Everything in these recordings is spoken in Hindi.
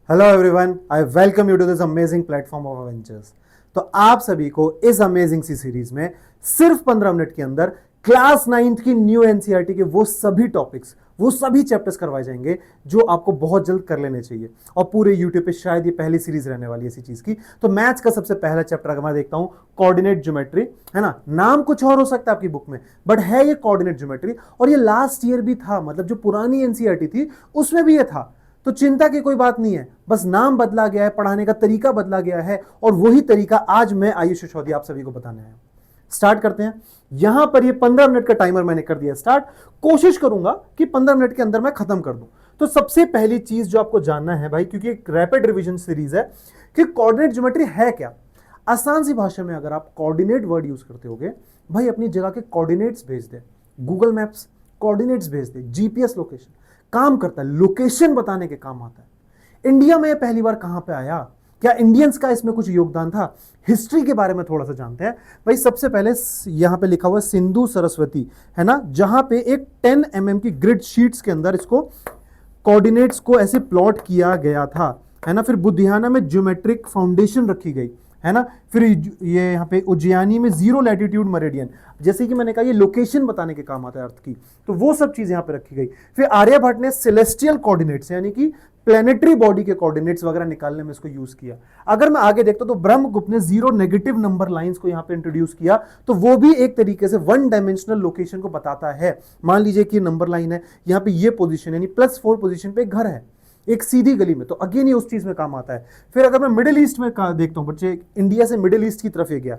Hello everyone, I welcome you to this amazing platform of adventures. तो आप सभी को इस अमेजिंग सी सीरीज में सिर्फ 15 मिनट के अंदर क्लास 9th की न्यू एनसीईआरटी के वो सभी टॉपिक्स, वो सभी चैप्टर्स करवाए जाएंगे जो आपको बहुत जल्द कर लेने चाहिए। और पूरे यूट्यूब पे शायद ये पहली सीरीज रहने वाली है इसी चीज की। तो मैथ्स का सबसे पहला चैप्टर अगर मैं देखता हूं, कोऑर्डिनेट ज्योमेट्री, है ना। नाम कुछ और हो सकता है आपकी बुक में, बट है ये कोऑर्डिनेट ज्योमेट्री। और ये लास्ट ईयर भी था, मतलब जो पुरानी एनसीईआरटी थी उसमें भी ये था। तो चिंता की कोई बात नहीं है, बस नाम बदला गया है, पढ़ाने का तरीका बदला गया है, और वही तरीका आज मैं आयुष सिसोदिया आप सभी को बताने आया हूं। स्टार्ट करते हैं। यहां पर ये 15 मिनट का टाइमर मैंने कर दिया स्टार्ट। कोशिश करूंगा कि 15 मिनट के अंदर मैं खत्म कर दूं। तो सबसे पहली चीज जो आपको जानना है भाई, क्योंकि एक रैपिड रिवीजन सीरीज है, कि कोऑर्डिनेट ज्योमेट्री है क्या। आसान सी भाषा में अगर आप कोऑर्डिनेट वर्ड यूज करते होगे, भाई अपनी जगह के कोऑर्डिनेट्स भेज दे, गूगल मैप्स कोऑर्डिनेट्स भेज दे, जीपीएस लोकेशन काम करता है, लोकेशन बताने के काम आता है। इंडिया में पहली बार कहां पे आया, क्या इंडियंस का इसमें कुछ योगदान था, हिस्ट्री के बारे में थोड़ा सा जानते हैं। भाई सबसे पहले यहां पे लिखा हुआ सिंधु सरस्वती, है ना, जहां पे एक 10 mm की ग्रिड शीट्स के अंदर इसको कोऑर्डिनेट्स को ऐसे प्लॉट किया गया था, है ना। फिर बुधियाना में ज्योमेट्रिक फाउंडेशन रखी गई, है ना। फिर ये यहाँ पे उज्जैनी में जीरो लैटिट्यूड मेरिडियन, जैसे कि मैंने कहा ये लोकेशन बताने के काम आता है अर्थ की, तो वो सब चीज यहाँ पे रखी गई। फिर आर्यभट्ट ने सेलेस्टियल कोऑर्डिनेट्स यानी कि प्लेनेटरी बॉडी के कोऑर्डिनेट्स वगैरह निकालने में इसको यूज किया। अगर मैं आगे देखता तो ब्रह्मगुप्त ने जीरो नेगेटिव नंबर लाइंस को यहाँ पे इंट्रोड्यूस किया, तो वो भी एक तरीके से वन डायमेंशनल लोकेशन को बताता है। मान लीजिए कि नंबर लाइन है, यहाँ पे ये पोजीशन यानी +4 पोजीशन पे एक घर है एक सीधी गली में, तो अगेन ये उस चीज में काम आता है। फिर अगर मैं मिडिल ईस्ट में देखता हूं बच्चे, इंडिया से मिडिल ईस्ट की तरफ ये गया,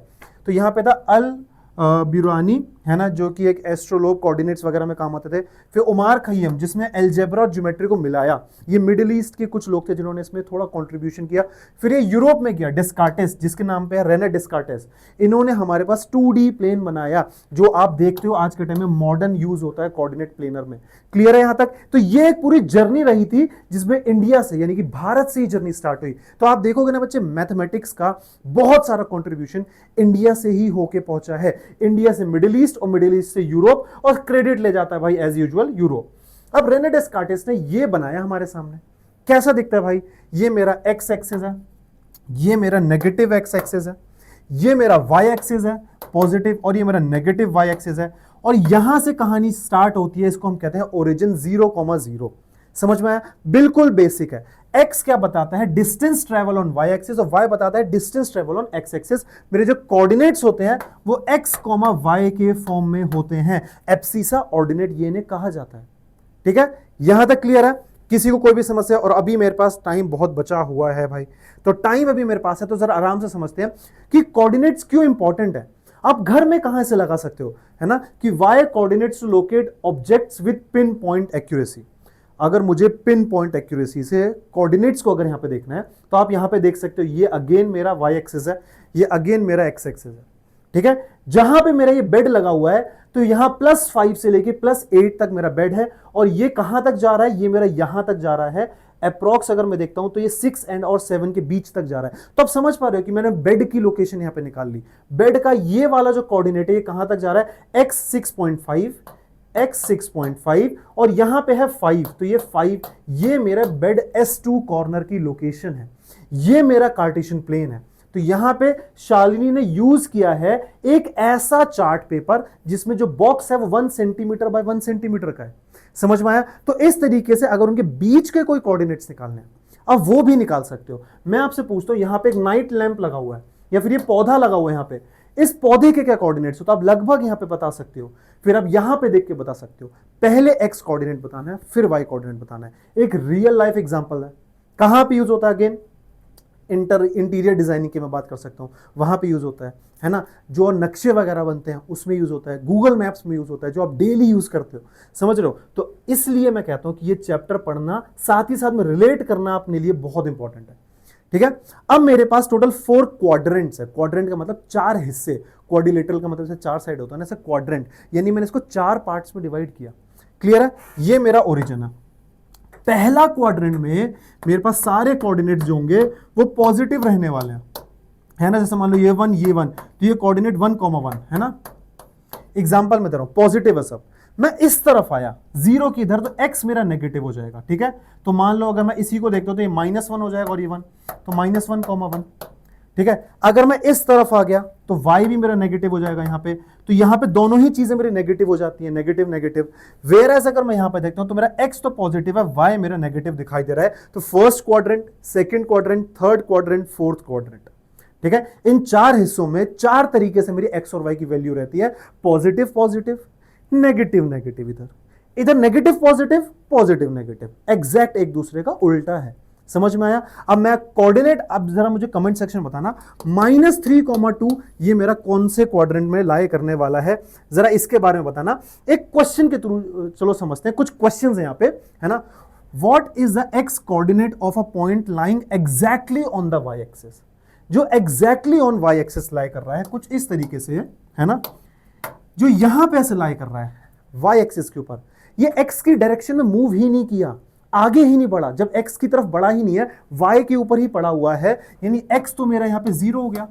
तो यहां पे था अल बिरानी, है ना, जो कि एक एस्ट्रोलोब कोऑर्डिनेट्स वगैरह में काम आते थे। फिर उमार खय्यम, जिसने अलजेब्रा और ज्योमेट्री को मिलाया, ये मिडिल ईस्ट के कुछ लोग थे जिन्होंने इसमें थोड़ा कंट्रीब्यूशन किया। फिर ये यूरोप में गया डिस्कार्टेस, जिसके नाम पे है रेने डिस्कार्टेस, इन्होंने हमारे पास 2D प्लेन बनाया, जो आप देखते हो आज के टाइम में मॉडर्न यूज होता है कोऑर्डिनेट प्लेनर में। क्लियर है यहां तक। तो ये एक पूरी जर्नी रही थी जिसमें इंडिया से यानी कि भारत से ही जर्नी स्टार्ट हुई। तो आप देखोगे ना बच्चे, मैथमेटिक्स का बहुत सारा कंट्रीब्यूशन इंडिया से ही होके पहुंचा है, इंडिया से मिडिल ईस्ट और मिडिल ईस्ट से यूरोप, और क्रेडिट ले जाता है भाई एज यूजुअल यूरोप। अब रेने डेस्कार्टेस ने ये बनाया हमारे सामने, कैसा दिखता है भाई, ये मेरा एक्स एक्सिस है, ये मेरा नेगेटिव एक्स एक्सिस है, ये मेरा वाई एक्सिस है पॉजिटिव, और ये मेरा नेगेटिव वाई एक्सिस है। और यहां से कहानी स्टार्ट होती है, इसको हम कहते हैं ओरिजिन 0,0। समझ में आया, बिल्कुल बेसिक है। एक्स क्या बताता है, distance travel on Y axis, और वाई बताता है distance travel on x axis. मेरे जो कोऑर्डिनेट्स होते हैं वो एक्स कॉमा वाई के फॉर्म में होते हैं, एब्सिसा ऑर्डिनेट ये इन्हें कहा जाता है। ठीक है, यहां तक क्लियर है, किसी को कोई भी समस्या। और अभी मेरे पास टाइम बहुत बचा हुआ है भाई, तो टाइम अभी मेरे पास है, तो जरा आराम से समझते हैं कि कोऑर्डिनेट्स क्यों इंपॉर्टेंट है। आप घर में कहां से लगा सकते हो, है ना, कि y coordinates to locate objects with pin point accuracy. अगर मुझे पिन पॉइंट एक्यूरेसी से कोऑर्डिनेट्स को अगर यहां पे देखना है, तो आप यहां पे देख सकते हो, ये अगेन मेरा वाई एक्सिस है, ये अगेन मेरा एक्स एक्सिस है। ठीक है, जहां पे मेरा ये बेड लगा हुआ है, तो यहां +5 से लेके +8 तक मेरा बेड है, और ये कहां तक जा रहा है, ये मेरा यहां तक जा रहा है। अप्रॉक्स अगर मैं देखता हूं तो ये 6 एंड और 7 के बीच तक जा रहा है। तो आप समझ पा रहे हो कि मैंने बेड की लोकेशन यहां पे निकाल ली। बेड का ये वाला जो कोऑर्डिनेट है, ये कहां तक जा रहा है, x6.5, और यहां पे है 5, तो ये 5, ये मेरा बेड S2 कॉर्नर की लोकेशन है, ये मेरा कार्टेशियन प्लेन है। तो यहां पे शालिनी ने यूज किया है एक ऐसा चार्ट पेपर जिसमें जो बॉक्स है वो 1 सेंटीमीटर बाय 1 सेंटीमीटर का है। समझ में आया। तो इस तरीके से अगर उनके बीच के कोई कोऑर्डिनेट्स निकालने हैं, अब वो भी निकाल सकते हो। मैं आपसे पूछता हूं, यहां पे एक नाइट लैंप लगा हुआ है, या फिर ये पौधा लगा हुआ है, यहां पे इस पौधे के क्या कोऑर्डिनेट्स हो, तो आप लगभग यहां पे बता सकते हो। फिर आप यहां पे देख के बता सकते हो। पहले एक्स कोऑर्डिनेट बताना है, फिर वाई कोऑर्डिनेट बताना है। एक रियल लाइफ एग्जांपल है, कहां पे यूज होता है, अगेन इंटीरियर डिजाइनिंग की मैं बात कर सकता हूं, वहां पे यूज होता है ना। जो नक्शे वगैरह बनते हैं उसमें यूज होता है, गूगल मैप्स में यूज होता है, जो आप डेली यूज करते हो। समझ रहे हो। तो इसलिए मैं कहता हूं कि ये चैप्टर पढ़ना, साथ ही साथ में रिलेट करना अपने लिए बहुत इंपॉर्टेंट है। ठीक है, अब मेरे पास टोटल 4 क्वाड्रेंट्स है। क्वाड्रेंट का मतलब 4 हिस्से, क्वाड्रिलेटरल का मतलब 4 साइड होता है ना, ऐसे क्वाड्रेंट, यानी मैंने इसको 4 पार्ट्स में डिवाइड किया। क्लियर है, ये मेरा ओरिजिन है। पहला क्वाड्रेंट में मेरे पास सारे कोऑर्डिनेट्स जो होंगे वो पॉजिटिव रहने वाले हैं, है ना। जैसे मान लो ये 1, ये 1, तो ये कोऑर्डिनेट 1,1 है ना। एग्जांपल में दे रहा हूं, पॉजिटिव है सब। मैं इस तरफ आया जीरो की इधर, तो x मेरा नेगेटिव हो जाएगा, ठीक है। तो मान लो अगर मैं इसी को देखता हूं तो ये -1 हो जाएगा और ये 1, तो -1, 1, ठीक है। अगर मैं इस तरफ आ गया तो y भी मेरा नेगेटिव हो जाएगा यहां पे, तो यहां पे दोनों ही चीजें मेरी नेगेटिव हो जाती है, नेगेटिव नेगेटिव। वेयर एज अगर मैं यहां पे देखता हूं तो मेरा x तो पॉजिटिव है, y मेरा नेगेटिव दिखाई दे रहा है। तो first quadrant, second quadrant, third quadrant, fourth quadrant, ठीक है। इन चार हिस्सों में चार तरीके से मेरी x और y की वैल्यू रहती है, पॉजिटिव पॉजिटिव, नेगेटिव नेगेटिव, इधर इधर negative positive, positive negative, exact एक दूसरे का उल्टा है। समझ में आया? अब मैं कोऑर्डिनेट, अब जरा मुझे कमेंट सेक्शन बताना, -3, 2 ये मेरा कौन से क्वाड्रेंट में लाई करने वाला है, जरा इसके बारे में बताना एक क्वेश्चन के थ्रू। चलो समझते हैं, कुछ क्वेश्चंस हैं यहाँ पे, है ना। What is the X coordinate of a point lying exactly on the Y axis? जो exactly on Y axis lie कर रहा है, कुछ इस तरीके से है ना, जो यहां पे ऐसे लाई कर रहा है वाई एक्सिस के ऊपर, ये एक्स की डायरेक्शन में मूव ही नहीं किया, आगे ही नहीं बढ़ा, जब x की तरफ बढ़ा ही नहीं है, y के ऊपर ही पड़ा हुआ है, यानी x तो मेरा यहां पे 0 हो गया।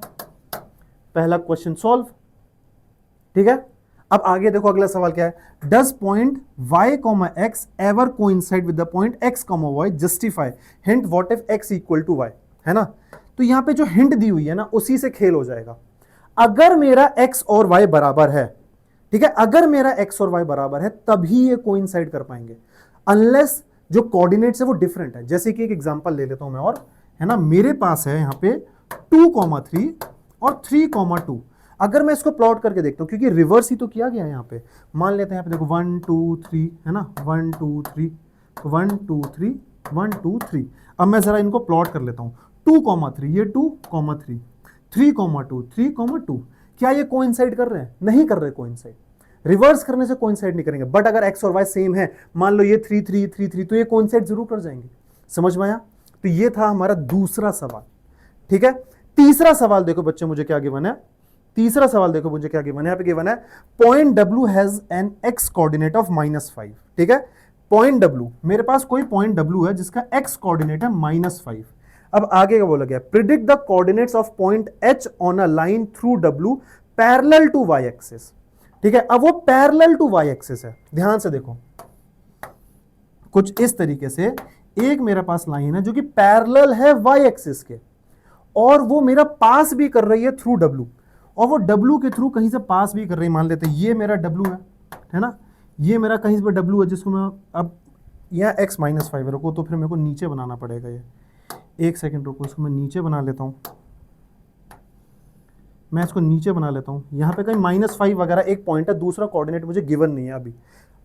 पहला क्वेश्चन सॉल्व, ठीक है। अब आगे देखो अगला सवाल क्या है, does point y, x ever coincide with the point x, y justify hint what if x equal to y, है ना। तो यहां पे जो हिंट दी हुई है ना, उसी से खेल हो जाएगा। अगर मेरा x और y बराबर है, ठीक है, अगर मेरा x और y बराबर है तभी ये कोइंसाइड कर पाएंगे, अनलेस जो कोऑर्डिनेट्स है वो डिफरेंट है। जैसे कि एक एग्जांपल ले लेता हूं मैं, और है ना, मेरे पास है यहां पे 2, 3 और 3, 2। अगर मैं इसको प्लॉट करके देखता हूं, क्योंकि रिवर्स ही तो किया गया है यहां पे, मान लेते हैं यहां पे देखो 1, 2, 3, है ना, 1, 2, 3, 1, 2, 3, 1, 2, 3। अब मैं जरा इनको प्लॉट कर लेता हूं, 2, 3, ये 2, 3, 3, 3, क्या ये कोइंसाइड कर रहे हैं? नहीं कर रहे कोइंसाइड, रिवर्स करने से कोइंसाइड नहीं करेंगे। बट अगर x और y सेम है, मान लो ये 3, 3, 3, 3, तो ये कोइंसाइड जरूर कर जाएंगे। समझ में आया? तो ये था हमारा दूसरा सवाल, ठीक है। तीसरा सवाल देखो बच्चे मुझे क्या गिवन है, तीसरा सवाल देखो मुझे क्या गिवन है, यहां पे गिवन है point W has an x coordinate of -5, ठीक है। पॉइंट W, मेरे पास कोई पॉइंट W है जिसका x कोऑर्डिनेट है -5। अब आगे का बोला गया, predict the coordinates of point H on a line through W parallel to y axis, ठीक है। अब वो पैरेलल टू वाई एक्सिस है, ध्यान से देखो, कुछ इस तरीके से एक मेरे पास लाइन है जो कि पैरेलल है वाई एक्सिस के, और वो मेरा पास भी कर रही है थ्रू डब्ल्यू, और वो डब्ल्यू के थ्रू कहीं से पास भी कर रही है। मान लेते हैं ये मेरा डब्ल्यू है ना, ये मेरा कहीं से डब्ल्यू है, जिसको मैं अब यहाँ x -5 रुको, तो फिर मेरे को नीचे बनाना पड़ेगा। ये एक सेकेंड रुको, इसको मैं नीचे बना लेता हूँ, मैं इसको नीचे बना लेता हूँ। यहाँ पे कहीं -5 वगैरह एक पॉइंट है, दूसरा कोऑर्डिनेट मुझे गिवन नहीं है अभी।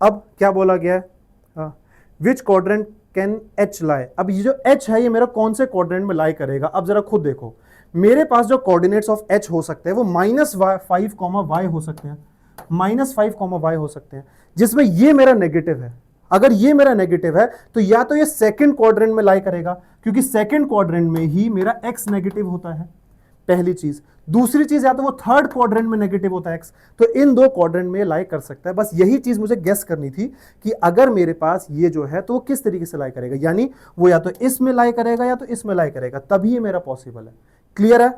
अब क्या बोला गया है, विच क्वाड्रेंट कैन एच लाई। अब ये जो एच है ये मेरा कौन से क्वाड्रेंट में लाई करेगा? अब जरा खुद देखो, मेरे पास जो कोऑर्डिनेट्स ऑफ एच हो सकते हैं वो -5, y हो सकते हैं, -5, y हो सकते हैं, जिसमें ये मेरा नेगेटिव है। अगर ये मेरा नेगेटिव है तो या तो ये सेकंड क्वाड्रेंट में लाई करेगा, क्योंकि सेकंड क्वाड्रेंट में ही मेरा x नेगेटिव होता है, पहली चीज। दूसरी चीज, या तो वो थर्ड क्वाड्रेंट में नेगेटिव होता है x, तो इन दो क्वाड्रेंट में लाई कर सकता है। बस यही चीज मुझे गेस करनी थी कि अगर मेरे पास ये जो है तो वो किस तरीके से लाई करेगा, यानी वो या तो इसमें लाई करेगा या तो इसमें लाई करेगा, तभी ये मेरा पॉसिबल है। क्लियर है?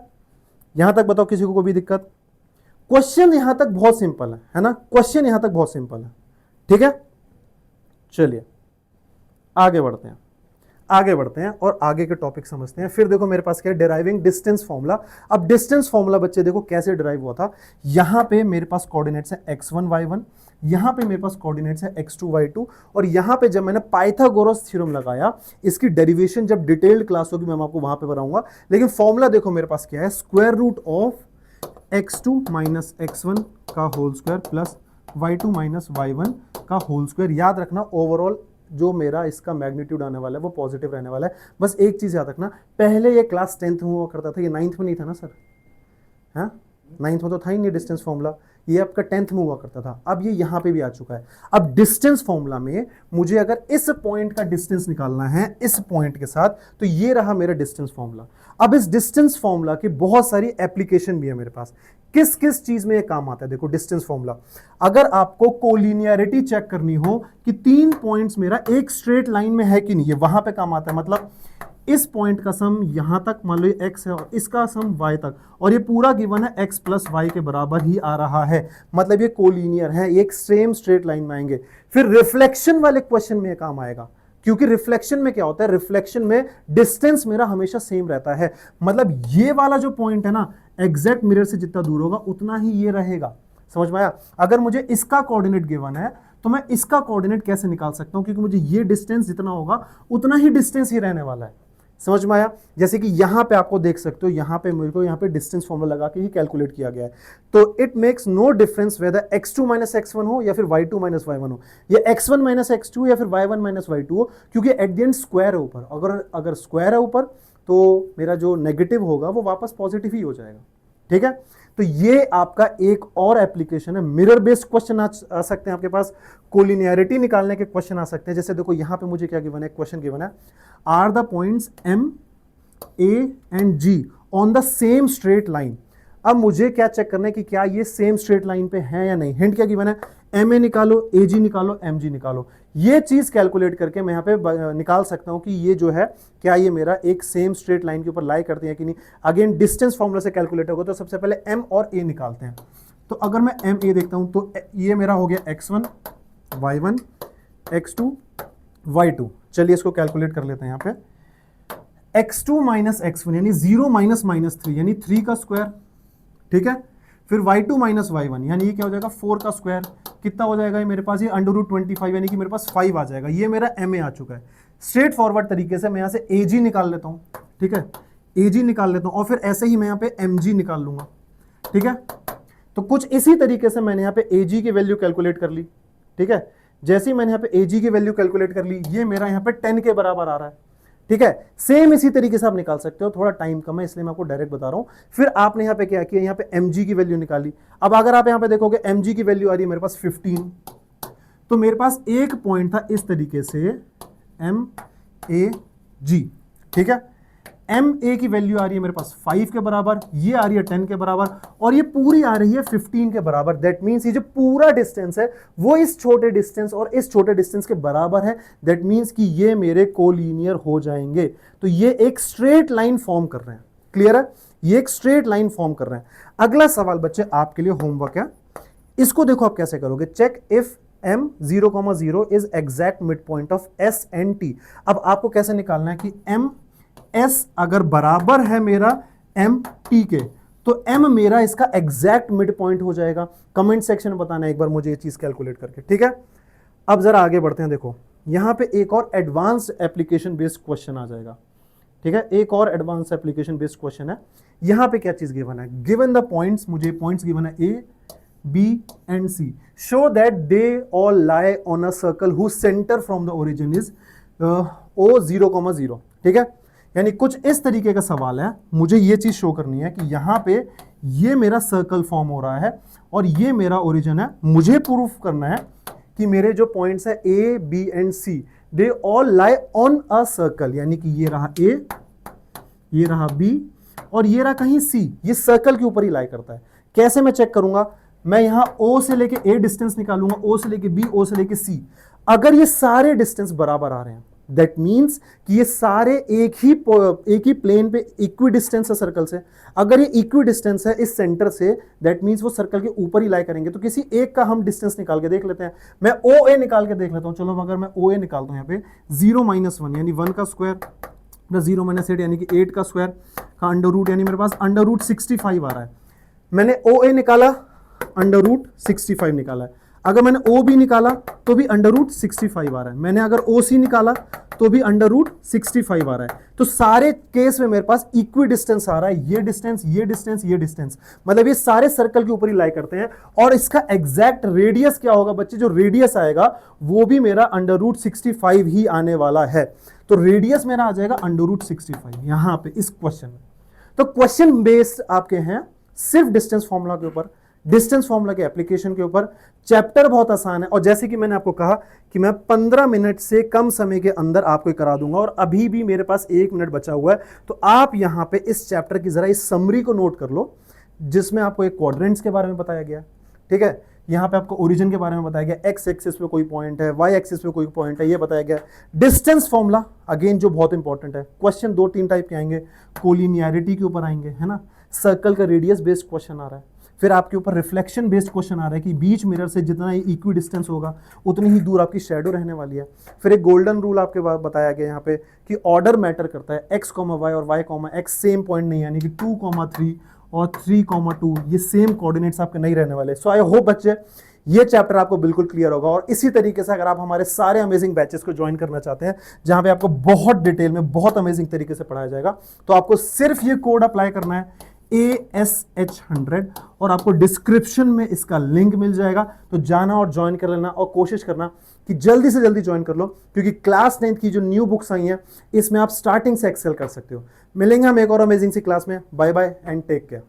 यहां तक बताओ किसी को कोई भी दिक्कत? क्वेश्चन यहां तक बहुत सिंपल है ना, क्वेश्चन यहां तक बहुत सिंपल है, ठीक है। चलिए आगे बढ़ते हैं, आगे बढ़ते हैं और आगे के टॉपिक समझते हैं। फिर देखो मेरे पास क्या है, डिराइविंग डिस्टेंस फॉर्मूला। अब डिस्टेंस फॉर्मूला बच्चे देखो कैसे डिराइव हुआ था। यहां पे मेरे पास कोऑर्डिनेट्स है x1 y1, यहां पे मेरे पास कोऑर्डिनेट्स है x2 y2, और यहां पे जब मैंने पाइथागोरस थ्योरम लगाया, इसकी डेरिवेशन जब डिटेल्ड क्लास होगी मैं आपको वहां पे बताऊंगा, लेकिन फॉर्मूला देखो मेरे पास क्या है, square root of x2 minus x1 का whole square plus y2 minus y1 का होल स्क्वायर। याद रखना ओवरऑल जो मेरा इसका मैग्नीट्यूड आने वाला है वो पॉजिटिव रहने वाला है। बस एक चीज याद रखना, पहले ये क्लास 10th में हुआ करता था, ये 9th में नहीं था ना सर, हाँ 9th में तो था ही नहीं डिस्टेंस फॉर्मूला, ये आपका 10th में हुआ करता था। अब ये यहाँ पे भी आ चुका है। अब डिस्टेंस फॉर्मूला में मुझे अगर इस पॉइंट का डिस्टेंस निकालना है इस पॉइंट के साथ, तो ये रहा मेरा डिस्टेंस फॉर्मूला। अब इस डिस्टेंस फॉर्मूला की बहुत सारी एप्लीकेशन भी है मेरे पास। किस किस चीज में ये काम आता है? देखो डिस्टेंस फॉर्मूला, अगर आपको कोलिनियरिटी चेक करनी हो कि 3 पॉइंट्स मेरा एक स्ट्रेट लाइन में है कि नहीं, ये वहां पे काम आता है। मतलब इस पॉइंट का सम यहां तक मान लो ये x है और इसका सम y तक, और ये पूरा गिवन है x प्लस वाई के बराबर ही आ रहा है, मतलब ये कोलिनियर है, एक सेम स्ट्रेट लाइन में आएंगे। फिर रिफ्लेक्शन वाले क्वेश्चन में ये काम आएगा, क्योंकि रिफ्लेक्शन में क्या होता है, रिफ्लेक्शन में डिस्टेंस मेरा हमेशा सेम रहता है, मतलब ये वाला जो पॉइंट है ना एग्जैक्ट मिरर से जितना दूर होगा उतना ही ये रहेगा। समझ में आया? अगर मुझे इसका कोऑर्डिनेट गिवन है तो मैं इसका कोऑर्डिनेट कैसे निकाल सकता हूं, क्योंकि मुझे ये डिस्टेंस जितना होगा उतना ही डिस्टेंस ही रहने वाला है। समझ में आया? जैसे कि यहां पे आपको देख सकते हो, यहां पे मेरे को यहां पे डिस्टेंस फॉर्मूला लगा के ही कैलकुलेट किया गया है, तो it makes no difference whether x2 minus x1 हो या फिर y2 माइनस y1 हो, या x1 माइनस x2 या फिर y1 माइनस y2 हो, क्योंकि एट द एंड स्क्वायर है ऊपर। अगर स्क्वायर है ऊपर तो मेरा जो नेगेटिव होगा वो वापस पॉजिटिव ही हो जाएगा। ठीक है, तो ये आपका एक और एप्लीकेशन है। मिरर बेस्ड क्वेश्चन आ सकते हैं आपके पास, कोलिनियरिटी निकालने के क्वेश्चन आ सकते हैं। जैसे देखो यहां पे मुझे क्या गिवन है, क्वेश्चन गिवन है, are the points M A and G on the same straight line. अब मुझे क्या चेक करना है कि क्या ये सेम स्ट्रेट लाइन पे है या नहीं। हिंट क्या गिवन है, एम ए निकालो, ए जी निकालो, एम जी निकालो। ये चीज कैलकुलेट करके मैं यहाँ पे निकाल सकता हूं कि ये जो है क्या ये मेरा एक सेम स्ट्रेट लाइन के ऊपर लाई करते हैं कि नहीं। अगेन डिस्टेंस फॉर्मूला से कैलकुलेट होगा, तो सबसे पहले एम और ए निकालते हैं। तो अगर मैं एम ए देखता हूं तो ये मेरा हो गया x1 y1 x2 y2। चलिए इसको कैलकुलेट कर लेते हैं। यहाँ पे x2 माइनस x1 यानी 0 माइनस माइनस 3 यानी 3 का स्क्वायर। ठीक है, फिर y2 माइनस y1 यानी ये क्या हो जाएगा 4 का स्क्वायर। कितना हो जाएगा ये मेरे पास, ये √25 यानी कि मेरे पास 5 आ जाएगा। ये मेरा एम ए आ चुका है। स्ट्रेट फॉरवर्ड तरीके से मैं यहाँ से ए जी निकाल लेता हूँ। ठीक है, ए जी निकाल लेता हूँ और फिर ऐसे ही मैं यहाँ पे एम जी निकाल लूंगा। ठीक है, तो कुछ इसी तरीके से मैंने यहाँ पे ए जी की वैल्यू कैलकुलेट कर ली। ठीक है, जैसे ही मैंने यहाँ पे ए जी की वैल्यू कैलकुलेट कर ली, ये मेरा यहाँ पे 10 के बराबर आ रहा है। ठीक है, सेम इसी तरीके से आप निकाल सकते हो, थोड़ा टाइम कम है इसलिए मैं आपको डायरेक्ट बता रहा हूं। फिर आपने यहाँ पे क्या किया, यहाँ पे mg की वैल्यू निकाली। अब अगर आप यहाँ पे देखोगे mg की वैल्यू आ रही है मेरे पास 15, तो मेरे पास एक पॉइंट था इस तरीके से MAG। ठीक है, MA की वैल्यू आ रही है मेरे पास 5 के बराबर, ये आ रही है 10 के बराबर, और ये पूरी आ रही है 15 के बराबर। दैट मीन्स ये जो पूरा डिस्टेंस है वो इस छोटे डिस्टेंस और इस छोटे डिस्टेंस के बराबर है। दैट मीन्स कि ये मेरे कोलिनियर हो जाएंगे। तो ये एक स्ट्रेट लाइन फॉर्म कर रहे हैं। क्लियर है, ये एक स्ट्रेट लाइन फॉर्म कर रहे हैं। अगला सवाल बच्चे आपके लिए होमवर्क है, इसको देखो आप कैसे करोगे। Check if m 0,0 is exact mid point of s and t। अब आपको कैसे निकालना है कि m s अगर बराबर है मेरा m t के, तो m मेरा इसका एग्जैक्ट मिड पॉइंट हो जाएगा। कमेंट सेक्शन में बताना एक बार मुझे ये चीज कैलकुलेट करके। ठीक है, अब जरा आगे बढ़ते हैं। देखो यहां पे एक और एडवांस्ड एप्लीकेशन बेस्ड क्वेश्चन आ जाएगा। ठीक है, एक और एडवांस एप्लीकेशन बेस्ड क्वेश्चन है। यहां पे क्या चीज गिवन है, गिवन द पॉइंट्स, मुझे पॉइंट्स गिवन है A B and C, show that they all lie on a circle whose center from the origin is O 0,0। ठीक है, यानी कुछ इस तरीके का सवाल है, मुझे ये चीज शो करनी है कि यहां पे ये मेरा सर्कल फॉर्म हो रहा है और ये मेरा ओरिजिन है। मुझे प्रूफ करना है कि मेरे जो पॉइंट्स है A B and C they all lie on a circle, यानी कि ये रहा A, ये रहा B और ये रहा कहीं C, ये सर्कल के ऊपर ही लाई करता है। कैसे मैं चेक करूंगा, मैं यहां O से लेके A डिस्टेंस निकालूंगा, O से लेके B, O से लेके C। अगर ये सारे डिस्टेंस बराबर आ रहे हैं, दैट मीन्स कि ये सारे एक ही प्लेन पे इक्वी डिस्टेंस है सर्कल से। अगर ये इक्वी डिस्टेंस है इस सेंटर से, दैट मीन्स वो सर्कल के ऊपर ही लाई करेंगे। तो किसी एक का हम डिस्टेंस निकाल के देख लेते हैं। मैं OA निकाल के देख लेता हूं। चलो अगर मैं OA निकालता हूं, यहाँ पे 0-1 यानी 1 का स्क्वायर प्लस 0-8 यानी कि 8 का स्क्वायर का अंडर रूट, यानी मेरे पास अंडर रूट 65 आ रहा है। मैंने OA निकाला, अंडर रूट 65 निकाला है। अगर मैंने OB निकाला तो भी अंडर रूट 65 आ रहा है। मैंने अगर OC निकाला तो भी अंडर रूट 65 आ रहा है। तो सारे केस में मेरे पास इक्वी डिस्टेंस आ रहा है, ये डिस्टेंस, ये डिस्टेंस, ये डिस्टेंस, मतलब ये सारे सर्कल के ऊपर ही लाई करते हैं। और इसका एग्जैक्ट रेडियस क्या होगा बच्चे, जो रेडियस आएगा वो भी मेरा अंडर रूट 65 ही आने वाला है। तो रेडियस मेरा आ जाएगा अंडर रूट 65 यहां पे इस क्वेश्चन में। तो क्वेश्चन बेस्ड आपके हैं सिर्फ डिस्टेंस फॉर्मूला के ऊपर, डिस्टेंस फॉर्मूला के एप्लीकेशन के ऊपर। चैप्टर बहुत आसान है और जैसे कि मैंने आपको कहा कि मैं 15 मिनट से कम समय के अंदर आपको करा दूंगा और अभी भी मेरे पास 1 मिनट बचा हुआ है। तो आप यहां पे इस चैप्टर की जरा इस समरी को नोट कर लो, जिसमें आपको एक क्वाड्रेंट्स के बारे में बताया गया। ठीक है, यहाँ पे आपको ओरिजिन के बारे में बताया गया, एक्स एक्सिस पे कोई पॉइंट है, वाई एक्सिस पे कोई पॉइंट है, ये बताया गया। डिस्टेंस फॉर्मूला अगेन जो बहुत इंपॉर्टेंट है, क्वेश्चन 2-3 टाइप के आएंगे, कोलिनियरिटी के ऊपर आएंगे, है ना, सर्कल का रेडियस बेस्ड क्वेश्चन आ रहा है, फिर आपके ऊपर रिफ्लेक्शन बेस्ड क्वेश्चन आ रहा है कि बीच मिरर से जितना इक्वी डिस्टेंस होगा उतनी ही दूर आपकी शेडो रहने वाली है। फिर एक गोल्डन रूल आपके बताया गया यहाँ पे कि ऑर्डर मैटर करता है, एक्स कॉमा वाई और y comma x same point नहीं, यानी कि 2,3 और 3,2 ये सेम कोऑर्डिनेट्स आपके नहीं रहने वाले। सो आई होप बच्चे ये चैप्टर आपको बिल्कुल क्लियर होगा। और इसी तरीके से अगर आप हमारे सारे अमेजिंग बैचेस को ज्वाइन करना चाहते हैं जहां पे आपको बहुत डिटेल में बहुत अमेजिंग तरीके से पढ़ाया जाएगा, तो आपको सिर्फ ये कोड अप्लाई करना है ASH100 और आपको डिस्क्रिप्शन में इसका लिंक मिल जाएगा। तो जाना और ज्वाइन कर लेना और कोशिश करना कि जल्दी से जल्दी ज्वाइन कर लो, क्योंकि क्लास 9 की जो न्यू बुक्स आई हैं इसमें आप स्टार्टिंग से एक्सेल कर सकते हो। मिलेंगे हम एक और अमेजिंग सी क्लास में। Bye bye and take care.